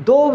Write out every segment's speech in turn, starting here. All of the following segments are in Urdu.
2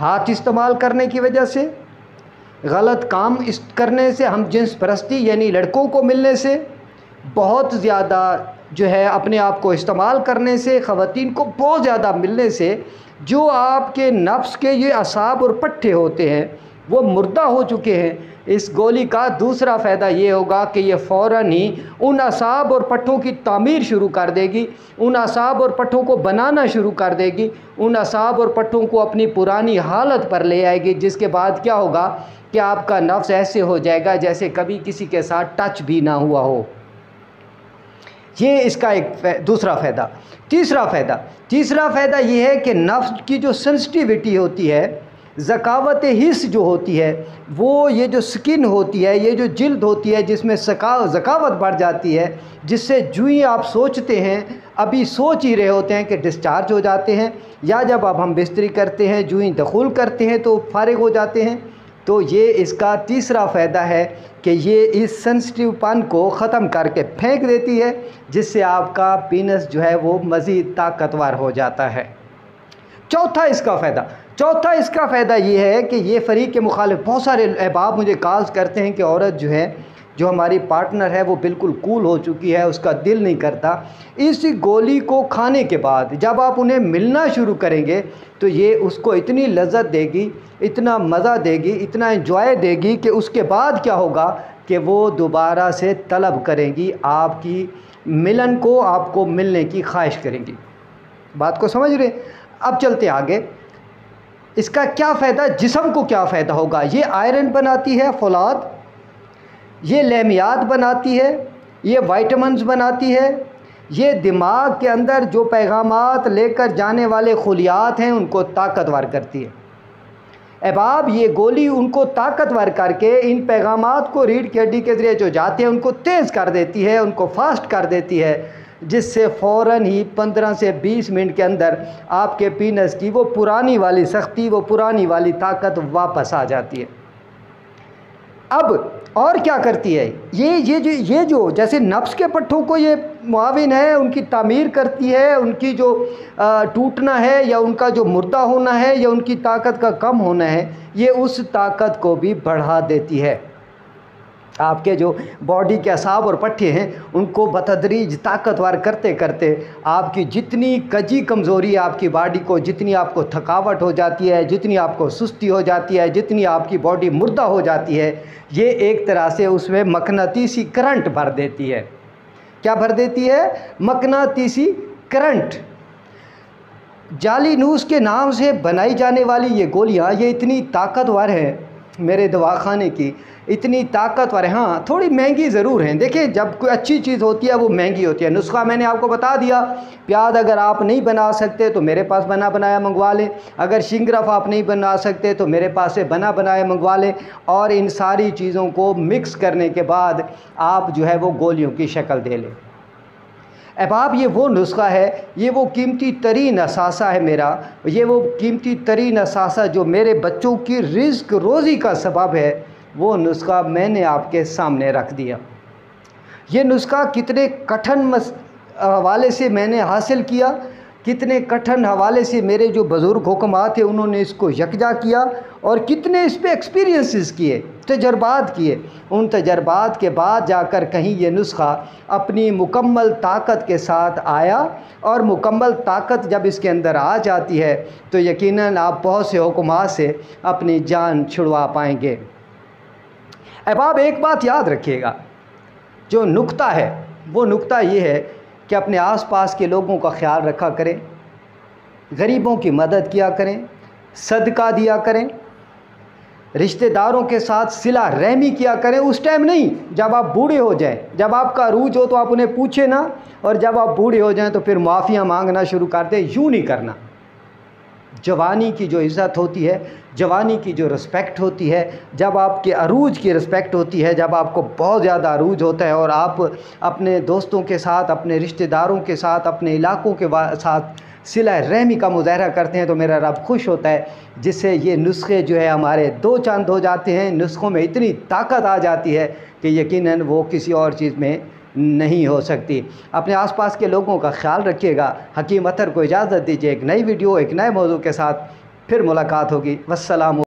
ہاتھ استعمال کرنے کی وجہ سے، غلط کام کرنے سے، ہم جنس پرستی یعنی لڑکوں کو ملنے سے، بہت زیادہ جو ہے اپنے آپ کو استعمال کرنے سے، خواتین کو بہت زیادہ ملنے سے، جو آپ کے نفس کے یہ اعصاب اور پٹھے ہوتے ہیں وہ مردہ ہو چکے ہیں۔ اس گولی کا دوسرا فائدہ یہ ہوگا کہ یہ فوراً ہی ان اعصاب اور پٹھوں کی تعمیر شروع کر دے گی، ان اعصاب اور پٹھوں کو بنانا شروع کر دے گی، ان اعصاب اور پٹھوں کو اپنی پرانی حالت پر لے آئے گی، جس کے بعد کیا ہوگا کہ آپ کا نفس ایسے ہو جائے گا جیسے کبھی کسی کے ساتھ ٹچ بھی نہ ہوا ہو۔ یہ اس کا ایک دوسرا فائدہ۔ تیسرا فائدہ یہ ہے کہ نفس کی جو سنسٹیویٹی ہوتی ہے، ذکاوت حس جو ہوتی ہے، وہ یہ جو سکن ہوتی ہے، یہ جو جلد ہوتی ہے جس میں ذکاوت بڑھ جاتی ہے، جس سے جو ہی آپ سوچتے ہیں، ابھی سوچ ہی رہے ہوتے ہیں کہ ڈسچارج ہو جاتے ہیں، یا جب اب ہم بستری کرتے ہیں جو ہی دخول کرتے ہیں تو فارغ ہو جاتے ہیں۔ تو یہ اس کا تیسرا فائدہ ہے کہ یہ اس سنسٹیو پن کو ختم کر کے پھینک دیتی ہے، جس سے آپ کا پینس جو ہے وہ مزید طاقتور ہو جاتا ہے۔ چوتھا اس کا فائدہ یہ ہے کہ یہ فریق کے مخالف بہت سارے احباب مجھے کالز کرتے ہیں کہ عورت جو ہے، جو ہماری پارٹنر ہے، وہ بالکل کول ہو چکی ہے، اس کا دل نہیں کرتا۔ اس گولی کو کھانے کے بعد جب آپ انہیں ملنا شروع کریں گے تو یہ اس کو اتنی لذت دے گی، اتنا مزہ دے گی، اتنا انجوائے دے گی کہ اس کے بعد کیا ہوگا کہ وہ دوبارہ سے طلب کریں گی آپ کی ملن کو، آپ کو ملنے کی خواہش کریں گی۔ بات کو سمجھ رہے؟ اب چلتے آگے۔ اس کا کیا فائدہ، جسم کو کیا فائدہ ہوگا؟ یہ آئرن بناتی ہے، فولاد، یہ لیمیات بناتی ہے، یہ وائٹامنز بناتی ہے، یہ دماغ کے اندر جو پیغامات لے کر جانے والے خلیات ہیں ان کو طاقتور کرتی ہے۔ احباب، یہ گولی ان کو طاقتور کر کے ان پیغامات کو ریڑھ کی ہڈی کے ذریعے جو جاتے ہیں ان کو تیز کر دیتی ہے، ان کو فاسٹ کر دیتی ہے، جس سے فوراً ہی 15 سے 20 منٹ کے اندر آپ کے پینس کی وہ پرانی والی سختی، وہ پرانی والی طاقت واپس آ جاتی ہے۔ اب اور کیا کرتی ہے یہ جو جیسے نفس کے پٹھوں کو یہ معاون ہے، ان کی تعمیر کرتی ہے، ان کی جو ٹوٹنا ہے یا ان کا جو مردہ ہونا ہے یا ان کی طاقت کا کم ہونا ہے، یہ اس طاقت کو بھی بڑھا دیتی ہے۔ آپ کے جو باڈی کے اعصاب اور پٹھے ہیں ان کو بتدریج طاقتور کرتے کرتے آپ کی جتنی کجی کمزوری ہے آپ کی باڈی کو، جتنی آپ کو تھکاوٹ ہو جاتی ہے، جتنی آپ کو سستی ہو جاتی ہے، جتنی آپ کی باڈی مردہ ہو جاتی ہے، یہ ایک طرح سے اس میں مقناطیسی کرنٹ بھر دیتی ہے۔ کیا بھر دیتی ہے؟ مقناطیسی کرنٹ۔ جعلی نوس کے نام سے بنائی جانے والی یہ گولیاں یہ اتنی طاقتور ہیں، میرے دواخانے کی اتنی طاقتور ہے۔ ہاں تھوڑی مہنگی ضرور ہیں، دیکھیں جب کوئی اچھی چیز ہوتی ہے وہ مہنگی ہوتی ہے۔ نسخہ میں نے آپ کو بتا دیا، پیاز اگر آپ نہیں بنا سکتے تو میرے پاس بنا بنایا منگوا لیں، اگر شنگرف آپ نہیں بنا سکتے تو میرے پاس سے بنا بنایا منگوا لیں، اور ان ساری چیزوں کو مکس کرنے کے بعد آپ جو ہے وہ گولیوں کی شکل دے لیں۔ احباب، یہ وہ نسخہ ہے، یہ وہ قیمتی ترین اثاثہ ہے میرا، یہ وہ قیمتی ترین اثاثہ جو میرے بچوں کی رزق روزی کا سبب ہے، وہ نسخہ میں نے آپ کے سامنے رکھ دیا۔ یہ نسخہ کتنے کٹھن حوالے سے میں نے حاصل کیا، کتنے کٹھن حوالے سے میرے جو بزرگ حکمات ہیں انہوں نے اس کو یکجا کیا، اور کتنے اس پہ ایکسپیرینسز کیے، تجربات کیے۔ ان تجربات کے بعد جا کر کہیں یہ نسخہ اپنی مکمل طاقت کے ساتھ آیا، اور مکمل طاقت جب اس کے اندر آ جاتی ہے تو یقیناً آپ بہت سے حکمات سے اپنی جان چھڑوا پائیں گے۔ احباب، ایک بات یاد رکھیے گا، جو نقطہ ہے وہ نقطہ یہ ہے کہ اپنے آس پاس کے لوگوں کا خیال رکھا کریں، غریبوں کی مدد کیا کریں، صدقہ دیا کریں، رشتہ داروں کے ساتھ صلہ رحمی کیا کریں۔ اس ٹائم نہیں جب آپ بوڑھے ہو جائیں، جب آپ کا عروج ہو تو آپ انہیں پوچھیں نا، اور جب آپ بوڑھے ہو جائیں تو پھر معافیاں مانگنا شروع کر دیں، یوں نہیں کرنا۔ جوانی کی جو عزت ہوتی ہے، جوانی کی جو رسپیکٹ ہوتی ہے، جب آپ کے عروج کی رسپیکٹ ہوتی ہے، جب آپ کو بہت زیادہ عروج ہوتا ہے اور آپ اپنے دوستوں کے ساتھ، اپنے رشتہ داروں کے ساتھ، اپنے علاقوں کے ساتھ صلہ رحمی کا مظاہرہ کرتے ہیں تو میرا رب خوش ہوتا ہے، جس سے یہ نسخے جو ہے ہمارے دو چاند ہو جاتے ہیں۔ نسخوں میں اتنی طاقت آ جاتی ہے کہ یقیناً وہ کسی اور چیز میں نہیں ہو سکتی۔ اپنے آس پاس کے لوگوں کا خیال رکھیے گا۔ حکیم اطہر کو اجازت دیجیے، ایک نئی ویڈیو ایک نئے موضوع کے ساتھ پھر ملاقات ہوگی۔ والسلام